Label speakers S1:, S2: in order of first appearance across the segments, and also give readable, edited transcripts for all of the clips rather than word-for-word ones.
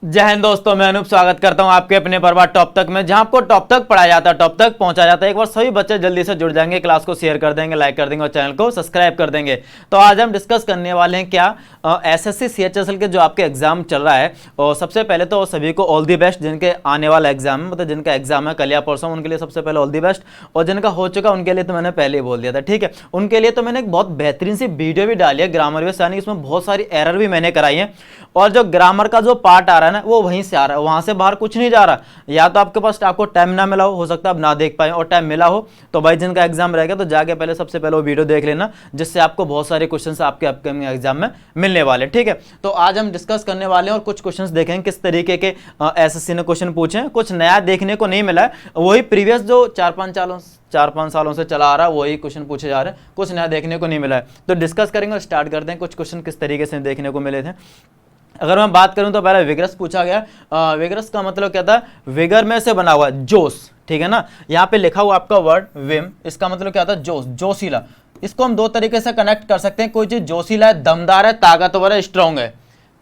S1: जय हिंद दोस्तों, मैं अनूप स्वागत करता हूं आपके अपने परिवार टॉप तक में, जहां आपको टॉप तक पढ़ाया जाता है, टॉप तक पहुंचाया जाता है। एक बार सभी बच्चे जल्दी से जुड़ जाएंगे, क्लास को शेयर कर देंगे, लाइक कर देंगे और चैनल को सब्सक्राइब कर देंगे। तो आज हम डिस्कस करने वाले हैं क्या एसएससी सीएचएसएल के जो आपके एग्जाम चल रहा है। और सबसे पहले तो सभी को ऑल दी बेस्ट, जिनके आने वाला एग्जाम है, मतलब जिनका एग्जाम है कल या परसों, उनके लिए सबसे पहले ऑल दी बेस्ट। और जिनका हो चुका उनके लिए तो मैंने पहले ही बोल दिया था, ठीक है। उनके लिए तो मैंने एक बहुत बेहतरीन सी वीडियो भी डाली है ग्रामर बेस, यानी इसमें बहुत सारी एरर भी मैंने कराई है। और जो ग्रामर का जो पार्ट आ रहा है ना, वो वहीं से आ रहा है, वहां से बाहर कुछ नहीं जा रहा। या तो आपके पास आपको टाइम ना मिला हो सकता है आप ना देख पाए, और टाइम मिला हो तो भाई जिनका एग्जाम रहेगा तो जाके पहले सबसे पहले वो वीडियो देख लेना, जिससे आपको बहुत सारे क्वेश्चंस आपके अपकमिंग एग्जाम में मिलने वाले, ठीक है। तो आज हम डिस्कस करने वाले हैं और कुछ क्वेश्चंस देखेंगे किस तरीके के एसएससी ने क्वेश्चन पूछे हैं। कुछ नया देखने को नहीं मिला है, वही प्रीवियस जो 4-5 सालों से चला आ रहा है वही क्वेश्चन पूछे जा रहे हैं, कुछ नया देखने को नहीं मिला है। तो डिस्कस करेंगे और स्टार्ट करते हैं कुछ क्वेश्चन किस तरीके से देखने को मिले थे। अगर मैं बात करूं तो पहले विगरस पूछा गया। विगरस का मतलब क्या था? विगर में से बना हुआ जोश, ठीक है ना। यहाँ पे लिखा हुआ आपका वर्ड विम, इसका मतलब क्या था? जोश, जोशीला। इसको हम दो तरीके से कनेक्ट कर सकते हैं। कोई चीज जोशीला है, दमदार है, ताकतवर है, स्ट्रॉन्ग है,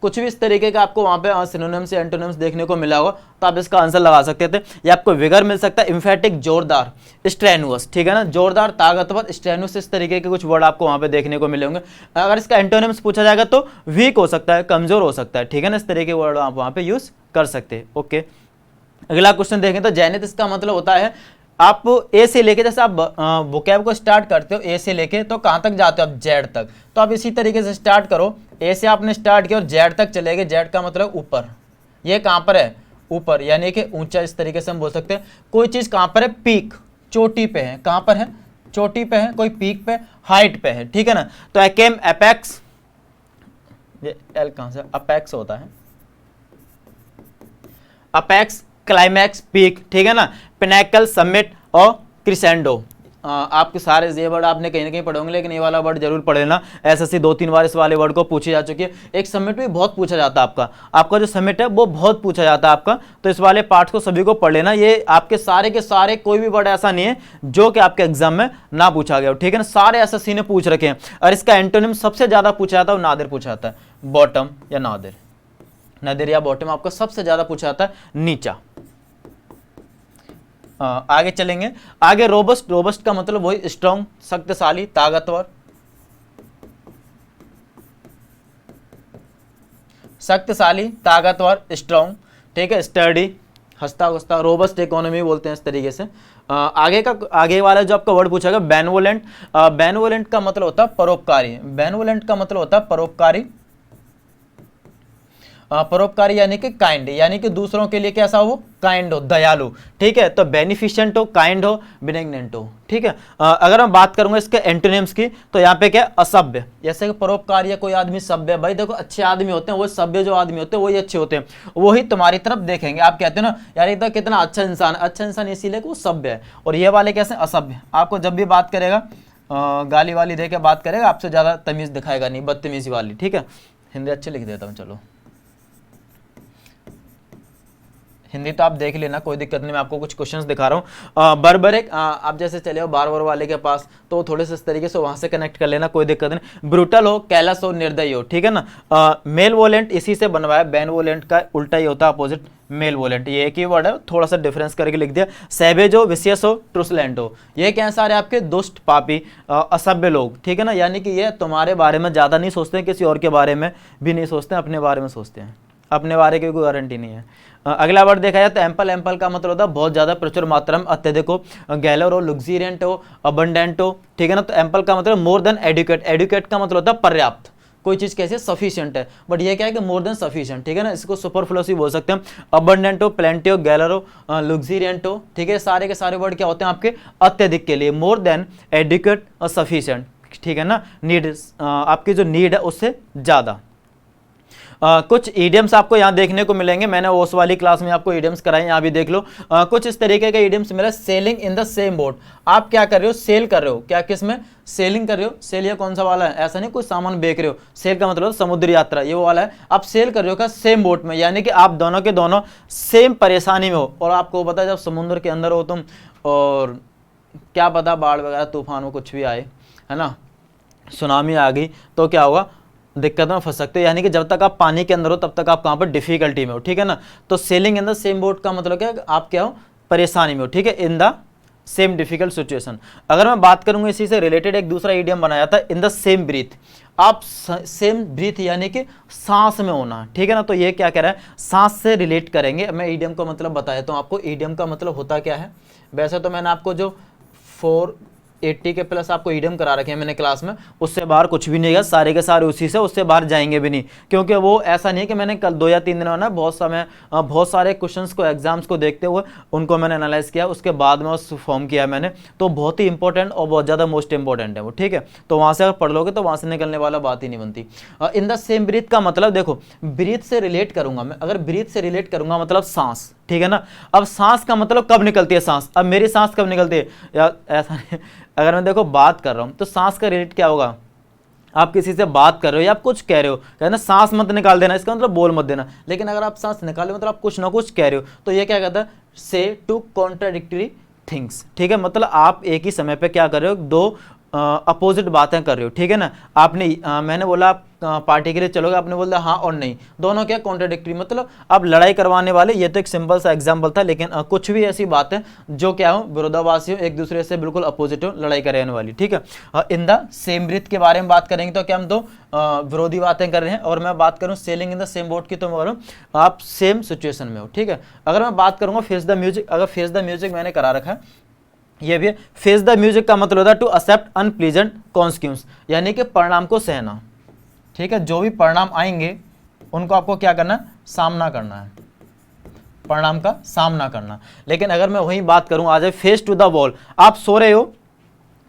S1: कुछ भी इस तरीके का आपको वहां पे सिनोनिम्स या एंटोनिम्स देखने को मिला होगा, तो आप इसका आंसर लगा सकते थे। या आपको विगर मिल सकता है, इम्फेटिक, जोरदार, स्ट्रेनुअस, ठीक है ना। जोरदार, ताकतवर, स्ट्रेनुअस, इस तरीके के कुछ वर्ड आपको वहां पे देखने को मिले होंगे। अगर इसका एंटोनिम्स पूछा जाएगा तो वीक हो सकता है, कमजोर हो सकता है, ठीक है ना। इस तरीके के वर्ड आप वहां पे यूज कर सकते हैं। ओके, अगला क्वेश्चन देखें तो जैनित, इसका मतलब होता है आप ए से लेके, जैसे आप वोकैब को स्टार्ट करते हो ए से लेके, तो कहां तक जाते हो आप? जेड तक। तो आप इसी तरीके से स्टार्ट करो, ए से आपने स्टार्ट किया और जेड तक चले गए। जेड का मतलब ऊपर, ये कहां पर है? ऊपर, यानी कि ऊंचा, इस तरीके से हम बोल सकते हैं। कोई चीज कहां पर है? पीक, चोटी पे है। कहां पर है? चोटी पे है। कोई पीक पे, हाइट पे है, ठीक है ना। तो आई केम एपेक्स, ये एल कहां से? अपेक्स होता है, अपेक्स, क्लाइमैक्स, पीक, ठीक है ना। पिनैकल, समिट और क्रिसेंडो। आपके सारे ये वर्ड आपने कहीं ना कहीं पढ़े होंगे, लेकिन ये वाला वर्ड जरूर पढ़ लेना। एसएससी 2-3 बार इस वाले वर्ड को पूछी जा चुकी है। एक समिट भी बहुत पूछा जाता है आपका जो समिट है वो बहुत पूछा जाता है आपका। तो इस वाले पार्ट को सभी को पढ़ लेना। ये आपके सारे के सारे, कोई भी वर्ड ऐसा नहीं है जो कि आपके एग्जाम में ना पूछा गया हो, ठीक है ना। सारे एसएससी ने पूछ रखे हैं। और इसका एंटोनिम सबसे ज्यादा पूछा जाता है वो नादिर पूछा जाता है, बॉटम या नादिर। नादिर या बॉटम आपको सबसे ज्यादा पूछा जाता है, नीचा। आगे चलेंगे। आगे रोबस्ट, रोबस्ट का मतलब वही स्ट्रॉन्ग, शक्तिशाली, ताकतवर, शक्तिशाली, ताकतवर, स्ट्रॉन्ग, ठीक है। स्टडी, हंसता खुसता, रोबस्ट इकोनॉमी बोलते हैं इस तरीके से। आगे वाला जो आपका वर्ड पूछा गया बेनवोलेंट। बेनवोलेंट का मतलब होता है परोपकारी। बेनवोलेंट का मतलब होता है परोपकारी। परोपकारी यानी कि काइंड, यानी कि दूसरों के लिए कैसा हो? काइंड हो, दयालु, ठीक है। तो बेनिफिशिएंट हो, काइंड हो, बिनेग्नेंट हो, ठीक है। अगर मैं बात करूंगा इसके एंटोनिम्स की, तो यहाँ पे क्या है? असभ्य। जैसे कि परोपकारी है, कोई आदमी सभ्य, भाई देखो अच्छे आदमी होते हैं वो, सभ्य जो आदमी होते हैं वही अच्छे होते हैं, वही तुम्हारी तरफ देखेंगे। आप कहते हो ना यार ये कितना अच्छा इंसान, अच्छा इंसान इसीलिए वो सभ्य है। और ये वाले कैसे? असभ्य। आपको जब भी बात करेगा गाली वाली दे के बात करेगा, आपसे ज्यादा तमीज दिखाएगा नहीं, बदतमीजी वाली, ठीक है। हिंदी अच्छी लिख देता हूँ, चलो हिंदी तो आप देख लेना, कोई दिक्कत नहीं। मैं आपको कुछ क्वेश्चंस दिखा रहा हूँ। बर्बरिक, आप जैसे चले हो बार वाले के पास, तो थोड़े से इस तरीके से वहां से कनेक्ट कर लेना, कोई दिक्कत नहीं। ब्रूटल हो, कैलस हो, निर्दयी हो, ठीक है ना। मेल वोलेंट इसी से बनवाया, बेनवोलेंट का उल्टा ही होता है, अपोजिट मेल वोलेंट। ये एक ही वर्ड है, थोड़ा सा डिफरेंस करके लिख दिया। सैवेज हो, विशियस हो, ट्रुसलेंट हो, ये क्या सारे आपके दुष्ट, पापी, असभ्य लोग, ठीक है ना। यानी कि ये तुम्हारे बारे में ज्यादा नहीं सोचते हैं, किसी और के बारे में भी नहीं सोचते हैं, अपने बारे में सोचते हैं, अपने बारे की कोई गारंटी नहीं है। अगला वर्ड देखा जाए तो एम्पल। एम्पल का मतलब होता है बहुत ज्यादा, प्रचुर मात्रा में, अत्यधिक हो, गैलर हो, लग्जीरियंट हो, अबंडेंट हो, ठीक है ना। तो एम्पल का मतलब मोर देन एडुकेट। एडुकेट का मतलब होता है पर्याप्त, कोई चीज कैसे? सफिशिएंट है, बट ये क्या है कि मोर देन सफिशिएंट, ठीक है ना। इसको सुपरफ्लुअस भी बोल सकते हैं। अबंडेंट हो, प्लेंटी हो, गैलर हो, लग्जीरियंट हो, ठीक है। सारे के सारे वर्ड क्या होते हैं आपके? अत्यधिक के लिए, मोर देन, एडुकेट और सफिशिएंट, ठीक है ना। नीड, आपकी जो नीड है उससे ज्यादा। कुछ ईडियम्स आपको यहाँ देखने को मिलेंगे, मैंने उस वाली क्लास में आपको ईडियम्स कराए, यहाँ भी देख लो। कुछ इस तरीके के ईडियम्स मिले। Selling in the same boat, आप क्या कर रहे हो? सेल कर रहे हो। क्या, किस में? सेलिंग कर रहे हो। सेल ये कौन सा वाला है? ऐसा नहीं कोई सामान बेच रहे हो, सेल का मतलब समुद्री यात्रा, ये वो वाला है। आप सेल कर रहे हो क्या? सेम बोट में, यानी कि आप दोनों के दोनों सेम परेशानी में हो। और आपको पता है जब समुद्र के अंदर हो तुम, और क्या पता बाढ़ वगैरह, तूफान हो, कुछ भी आए, है ना, सुनामी आ गई, तो क्या होगा? दिक्कत में फंस सकते हो, यानी कि जब तक आप पानी के अंदर हो तब तक आप कहाँ पर डिफिकल्टी में हो, ठीक है ना। तो selling in the same boat का मतलब क्या है, आप क्या हो, परेशानी में हो, ठीक है, in the same difficult situation. अगर मैं बात करूंगा इसी से रिलेटेड एक दूसरा इडियम बनाया था, इन द सेम ब्रीथ। आप सेम ब्रीथ यानी कि सांस में होना, ठीक है ना। तो ये क्या कह रहा है, सांस से रिलेट करेंगे। मैं इडियम का मतलब बता देता हूँ आपको, इडियम का मतलब होता क्या है। वैसे तो मैंने आपको जो 480 के प्लस आपको इडियम करा रखे हैं मैंने क्लास में, उससे बाहर कुछ भी नहीं है, सारे के सारे उसी से, उससे बाहर जाएंगे भी नहीं, क्योंकि वो ऐसा नहीं है कि मैंने कल 2 या 3 दिन ना बहुत सारे क्वेश्चंस को, एग्जाम्स को देखते हुए उनको मैंने एनालाइज किया, उसके बाद में उस फॉर्म किया मैंने। तो बहुत ही इंपॉर्टेंट और बहुत ज़्यादा मोस्ट इंपॉर्टेंट है वो, ठीक है। तो वहाँ से अगर पढ़ लोगे तो वहाँ से निकलने वाला बात ही नहीं बनती। इन द सेम ब्रीथ का मतलब देखो, ब्रीथ से रिलेट करूंगा मैं, अगर ब्रीथ से रिलेट करूंगा मतलब सांस, ठीक है ना। अब सांस का मतलब कब निकलती है सांस, अब मेरी सांस कब निकलती है, या ऐसा नहीं, अगर मैं देखो बात कर रहा हूं तो सांस का रिलेट क्या होगा, आप किसी से बात कर रहे हो या आप कुछ कह रहे हो, कहना सांस मत निकाल देना, इसका मतलब बोल मत देना। लेकिन अगर आप सांस निकाले मतलब आप कुछ ना कुछ कह रहे हो, तो ये क्या कहता है, से टू कॉन्ट्राडिक्टरी थिंग्स, ठीक है। मतलब आप एक ही समय पे क्या कर रहे हो, दो अपोजिट बातें कर रहे हो, ठीक है ना। आपने मैंने बोला आप पार्टी के लिए चलोगे, आपने बोला हाँ और नहीं, दोनों क्या कॉन्ट्राडिक्टरी, मतलब आप लड़ाई करवाने वाले। ये तो एक सिंपल सा एग्जांपल था, लेकिन कुछ भी ऐसी बातें जो क्या हो, विरोधाभासी हो, एक दूसरे से बिल्कुल अपोजिट हो, लड़ाई करने वाली, ठीक है। इन द सेम ब्रीथ के बारे में बात करेंगे तो क्या हम दो विरोधी बातें कर रहे हैं। और मैं बात करूँ selling in the same boat की, तो मैं बोलूँ आप सेम सिचुएशन में हो, ठीक है। अगर मैं बात करूँगा फेस द म्यूजिक, अगर फेस द म्यूजिक मैंने करा रखा है, ये भी फेस द म्यूजिक का मतलब होता है टू एक्सेप्ट अनप्लीजेंट कॉन्सिक्वेंस, यानी कि परिणाम को सहना, ठीक है। जो भी परिणाम आएंगे उनको आपको क्या करना है, सामना करना है, परिणाम का सामना करना। लेकिन अगर मैं वही बात करूं, आ जाए फेस टू द वॉल, आप सो रहे हो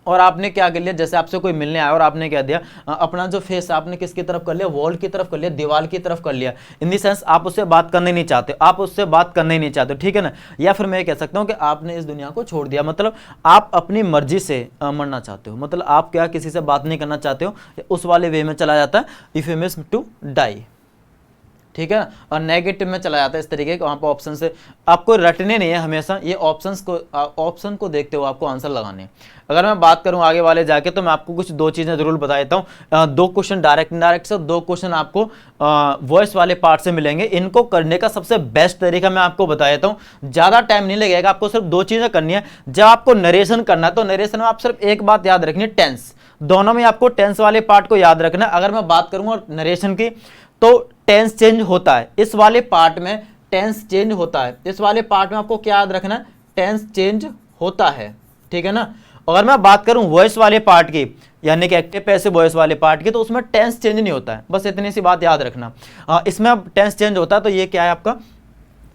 S1: और आपने क्या कर लिया, जैसे आपसे कोई मिलने आया और आपने क्या दिया, अपना जो फेस आपने किसकी तरफ कर लिया, वॉल की तरफ कर लिया, दीवार की तरफ कर लिया। इन दी सेंस आप उससे बात करने नहीं चाहते, आप उससे बात करने नहीं चाहते, ठीक है ना। या फिर मैं ये कह सकता हूँ कि आपने इस दुनिया को छोड़ दिया, मतलब आप अपनी मर्जी से मरना चाहते हो, मतलब आप क्या किसी से बात नहीं करना चाहते हो, उस वाले वे में चला जाता है, इफेमिज्म टू डाई, ठीक है। और नेगेटिव में चला जाता है इस तरीके के, वहाँ पर ऑप्शन से आपको रटने नहीं है हमेशा, ये ऑप्शन को देखते हुए आपको आंसर लगाने हैं। अगर मैं बात करूं आगे वाले जाके, तो मैं आपको कुछ 2 चीज़ें जरूर बता देता हूँ। 2 क्वेश्चन डायरेक्ट इनडायरेक्ट से, 2 क्वेश्चन आपको वॉइस वाले पार्ट से मिलेंगे। इनको करने का सबसे बेस्ट तरीका मैं आपको बता देता हूँ, ज़्यादा टाइम नहीं लगेगा, आपको सिर्फ 2 चीज़ें करनी है। जब आपको नरेशन करना है तो नरेशन में आप सिर्फ एक बात याद रखनी है, टेंस। दोनों में आपको टेंस वाले पार्ट को याद रखना है। अगर मैं बात करूंगा नरेशन की, तो टेंस चेंज होता है, इस वाले पार्ट में टेंस चेंज होता है, इस वाले पार्ट में आपको क्या याद रखना है, टेंस चेंज होता है, ठीक है ना। अगर मैं बात करूं वॉइस वाले पार्ट की, यानी कि एक्टिव पैसिव वॉइस वाले पार्ट की, तो उसमें टेंस चेंज नहीं होता है, बस इतनी सी बात याद रखना। इसमें अब टेंस चेंज होता है, तो ये क्या है आपका,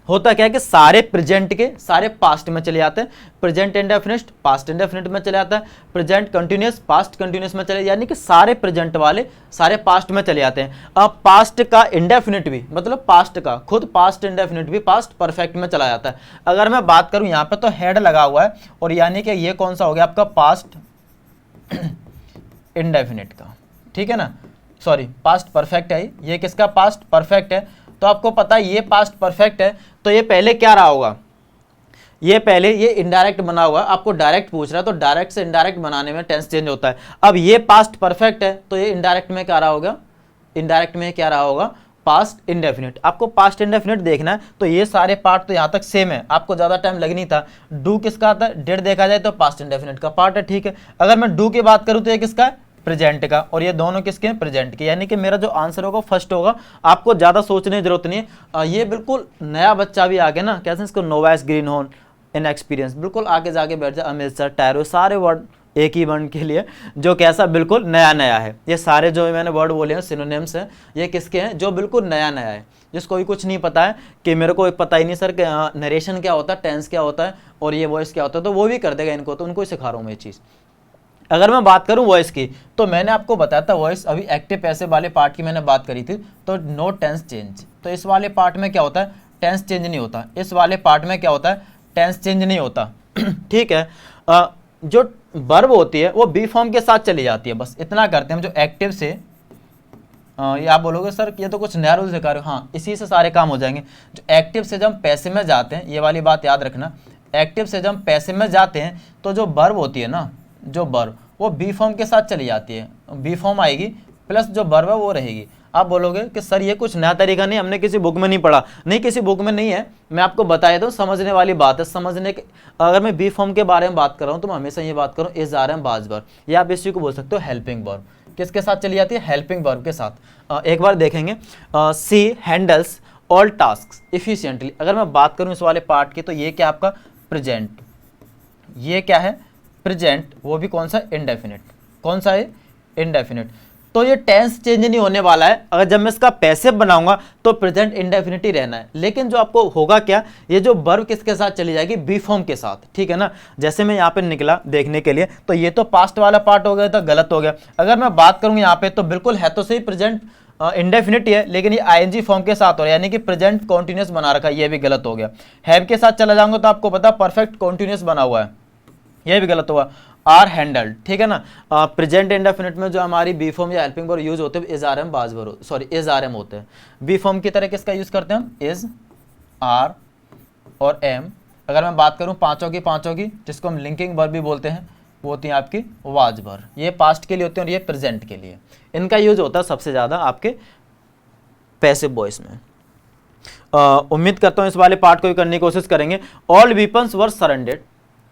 S1: होता क्या है कि सारे प्रेजेंट के सारे पास्ट में चले जाते हैं, प्रेजेंट इंडेफिनिट पास्ट इंडेफिनिट में चले जाता है, प्रेजेंट कंटिन्यूअस पास्ट कंटिन्यूअस में चले, यानी कि सारे प्रेजेंट वाले सारे पास्ट में चले जाते हैं। अब पास्ट का इंडेफिनिट भी, मतलब पास्ट का खुद पास्ट इंडेफिनिट भी पास्ट परफेक्ट में चला जाता है। अगर मैं बात करूं यहाँ पे, तो हेड लगा हुआ है, और यानी कि ये कौन सा हो गया आपका, पास्ट इंडेफिनिट का, ठीक है ना, सॉरी पास्ट परफेक्ट है, ये किसका पास्ट परफेक्ट है। तो आपको पता है ये पास्ट परफेक्ट है, तो ये पहले क्या रहा होगा, ये पहले ये इनडायरेक्ट बना हुआ है, आपको डायरेक्ट पूछ रहा है, तो डायरेक्ट से इनडायरेक्ट बनाने में टेंस चेंज होता है। अब ये पास्ट परफेक्ट है, तो ये इनडायरेक्ट में क्या रहा होगा, इनडायरेक्ट में क्या रहा होगा, पास्ट इंडेफिनिट। आपको पास्ट इंडेफिनिट देखना है, तो ये सारे पार्ट तो यहाँ तक सेम है, आपको ज़्यादा टाइम लग नहीं था। डू किसका आता है, डेड देखा जाए तो पास्ट इंडेफिनिट का पार्ट है, ठीक है। अगर मैं डू की बात करूँ तो ये किसका है, प्रेजेंट का, और ये दोनों किसके हैं, प्रेजेंट के, यानी कि मेरा जो आंसर होगा फर्स्ट होगा। आपको ज्यादा सोचने की जरूरत नहीं है। ये बिल्कुल नया बच्चा भी आगे ना, कैसे इसको novice green horn in experience, बिल्कुल आगे जाके बैठ जाए, अमृतसर टैरो, सारे वर्ड एक ही वर्ड के लिए जो कैसा बिल्कुल नया नया है। ये सारे जो मैंने वर्ड बोले हैं सिनोनिम्स हैं, ये किसके हैं, जो बिल्कुल नया नया है, जिसको भी कुछ नहीं पता है, कि मेरे को पता ही नहीं सर कि नरेशन क्या होता है, टेंस क्या होता है, और ये वॉइस क्या होता है, तो वो भी कर देगा इनको, तो उनको ही सिखा रहा हूँ मैं ये चीज़। अगर मैं बात करूं वॉइस की, तो मैंने आपको बताया था वॉइस, अभी एक्टिव पैसिव वाले पार्ट की मैंने बात करी थी, तो नो टेंस चेंज। तो इस वाले पार्ट में क्या होता है, टेंस चेंज नहीं होता, इस वाले पार्ट में क्या होता है, टेंस चेंज नहीं होता, ठीक है। जो वर्ब होती है वो बी फॉर्म के साथ चली जाती है, बस इतना करते हैं हम। जो एक्टिव से ये आप बोलोगे सर ये तो कुछ नया रूल सिखा रहे हो, हाँ इसी से सारे काम हो जाएंगे। जो एक्टिव से जब हम पैसिव में जाते हैं, ये वाली बात याद रखना, एक्टिव से जब हम पैसिव में जाते हैं, तो जो वर्ब होती है ना, जो वर्ब वो बी फॉर्म के साथ चली जाती है, बी फॉर्म आएगी प्लस जो वर्ब है वो रहेगी। आप बोलोगे कि सर ये कुछ नया तरीका नहीं, हमने किसी बुक में नहीं पढ़ा। नहीं, किसी बुक में नहीं है, मैं आपको बताया तो समझने वाली बात है। समझने के अगर मैं बी फॉर्म के बारे में बात कर रहा हूँ तो मैं हमेशा ये बात करूँ is are am was verb, या आप इस चीज को बोल सकते हो हेल्पिंग वर्ब। किसके साथ चली जाती है? हेल्पिंग वर्ब के साथ। एक बार देखेंगे, सी हैंडल्स ऑल टास्क इफिशियंटली। अगर मैं बात करूँ इस वाले पार्ट की तो ये क्या आपका प्रेजेंट, ये क्या है प्रेजेंट, वो भी कौन सा? इंडेफिनिट। कौन सा है? इंडेफिनिट। तो ये टेंस चेंज नहीं होने वाला है। अगर जब मैं इसका पैसिव बनाऊंगा तो प्रेजेंट इंडेफिनिट ही रहना है। लेकिन जो आपको होगा क्या, ये जो वर्ब किसके साथ चली जाएगी? बी फॉर्म के साथ, ठीक है ना। जैसे मैं यहाँ पे निकला देखने के लिए तो ये तो पास्ट वाला पार्ट हो गया था, गलत हो गया। अगर मैं बात करूँ यहाँ पे तो बिल्कुल है तो सही प्रेजेंट इंडेफिनिट है, लेकिन ये आईएनजी फॉर्म के साथ हो रहा है, यानी कि प्रेजेंट कॉन्टिन्यूस बना रखा है, ये भी गलत हो गया। हैव के साथ चला जाऊंगा तो आपको पता परफेक्ट कॉन्टिन्यूस बना हुआ है, ये भी गलत हुआ। आर हैंडल्ड, ठीक है ना। प्रेजेंट इंडेफिनिट में जो हमारी बी फॉर्म या हेल्पिंग वर्ब यूज होते हैं is are am was verb, sorry is are am होते हैं। बी फॉर्म की तरह किसका यूज करते हैं हम? इज, आर और एम। अगर मैं बात करूं पांचों की जिसको हम लिंकिंग वर्ब भी बोलते हैं, वो होती है आपकी वाज वर्ब। ये पास्ट के लिए होते हैं और ये प्रेजेंट के लिए। इनका यूज होता है सबसे ज्यादा आपके पैसिव वॉइस में। उम्मीद करता हूं इस वाले पार्ट को भी करने की कोशिश करेंगे। All weapons were surrendered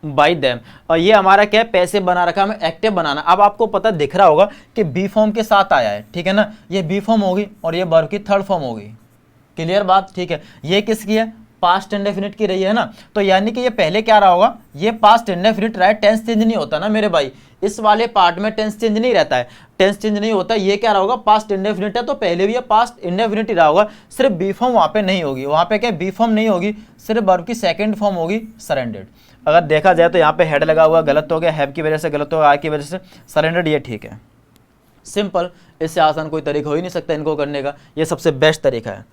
S1: by them, और ये हमारा क्या है? पैसिव बना रखा, हमें एक्टिव बनाना। अब आपको पता दिख रहा होगा कि बी फॉर्म के साथ आया है, ठीक है ना। ये बी फॉर्म होगी और ये वर्ब की थर्ड फॉर्म होगी। क्लियर बात? ठीक है। ये किसकी है? पास्ट इंडेफिनिट की रही है ना। तो यानी कि ये पहले क्या रहा होगा? ये पास्ट इंडेफिनिट रहा है, टेंस चेंज नहीं होता ना मेरे भाई। इस वाले पार्ट में टेंस चेंज नहीं रहता है, टेंस चेंज नहीं होता। ये क्या रहा होगा? पास्ट इंडेफिनिट है, तो पहले भी ये पास्ट इंडेफिनिट ही रहा होगा। सिर्फ बी फॉर्म वहां पे नहीं होगी, वहां पे क्या बी फॉर्म नहीं होगी, सिर्फ वर्ब की सेकंड फॉर्म होगी सरेंडर्ड। अगर देखा जाए तो यहाँ पे हेड लगा हुआ, गलत हो गया, हैव की वजह से गलत हो गया, आर की वजह से सरेंडर्ड, ये ठीक है। सिंपल, इससे आसान कोई तरीका हो ही नहीं सकता इनको करने का, ये सबसे बेस्ट तरीका है,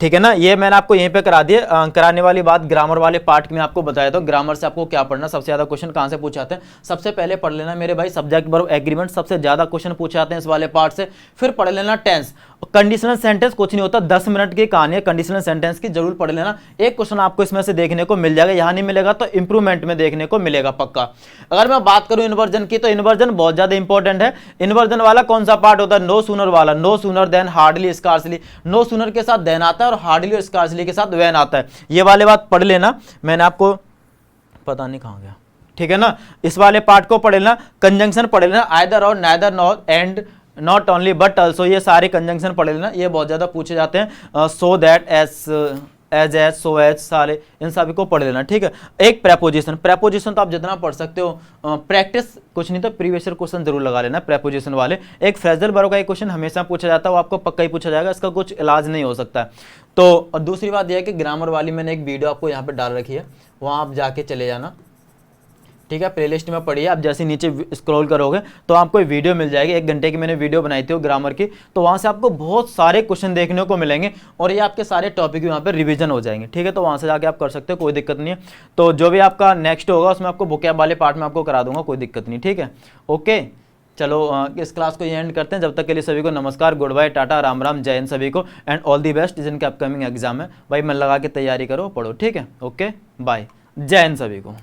S1: ठीक है ना। ये मैंने आपको यहीं पे करा दिए। कराने वाली बात ग्रामर वाले पार्ट में आपको बताया था। ग्रामर से आपको क्या पढ़ना, सबसे ज्यादा क्वेश्चन कहां से पूछे जाते हैं? सबसे पहले पढ़ लेना मेरे भाई सब्जेक्ट वर्ब एग्रीमेंट, सबसे ज्यादा क्वेश्चन पूछे जाते हैं इस वाले पार्ट से। फिर पढ़ लेना टेंस। कंडीशनल सेंटेंस कुछ नहीं होता, 10 मिनट की कहानी है कंडीशनल सेंटेंस की, जरूर पढ़ लेना। एक क्वेश्चन आपको इसमें से देखने को मिल जाएगा, यहाँ नहीं मिलेगा तो इंप्रूवमेंट में देखने को मिलेगा पक्का। अगर मैं बात करूं इन्वर्जन की तो इन्वर्जन बहुत ज्यादा इंपॉर्टेंट है। इन्वर्जन वाला कौन सा पार्ट होता है? नो सूनर वाला। No sooner than hardly scarcely, no sooner के साथ देन आता है और हार्डली और स्कार्सली के साथ वेन आता है। ये वाले बात पढ़ लेना, मैंने आपको पता नहीं कहां गया, ठीक है ना। इस वाले पार्ट को पढ़ लेना। कंजंक्शन पढ़ लेना, आइदर और, neither nor, and, not only but also, ये सारे कंजंक्शन पढ़ लेना, ये बहुत ज्यादा पूछे जाते हैं। So that, as, so as, सारे इन सभी को पढ़ लेना, ठीक है। एक प्रेपोजिशन, प्रेपोजिशन तो आप जितना पढ़ सकते हो, प्रैक्टिस कुछ नहीं तो प्रीवियस ईयर क्वेश्चन जरूर लगा लेना प्रेपोजिशन वाले। एक फ्रेजल वर्ब का एक क्वेश्चन हमेशा पूछा जाता है, वो आपको पक्का ही पूछा जाएगा, इसका कुछ इलाज नहीं हो सकता। तो और दूसरी बात यह है कि ग्रामर वाली मैंने एक वीडियो आपको यहाँ पे डाल रखी है, वहाँ आप जाके चले जाना, ठीक है। प्लेलिस्ट में पढ़िए, आप जैसे नीचे स्क्रॉल करोगे तो आपको वीडियो मिल जाएगी, 1 घंटे की मैंने वीडियो बनाई थी ग्रामर की, तो वहाँ से आपको बहुत सारे क्वेश्चन देखने को मिलेंगे और ये आपके सारे टॉपिक वहाँ पे रिवीजन हो जाएंगे, ठीक है। तो वहाँ से जाके आप कर सकते हो, कोई दिक्कत नहीं है। तो जो भी आपका नेक्स्ट होगा उसमें आपको बुकैब वाले पार्ट में आपको करा दूंगा, कोई दिक्कत नहीं, ठीक है। ओके, चलो इस क्लास को ये एंड करते हैं। जब तक के लिए सभी को नमस्कार, गुड बाय, टाटा, राम राम, जय हिंद सभी को, एंड ऑल दी बेस्ट जिनके अपकमिंग एग्जाम है। भाई मन लगा के तैयारी करो, पढ़ो, ठीक है। ओके बाय, जय हिंद सभी को।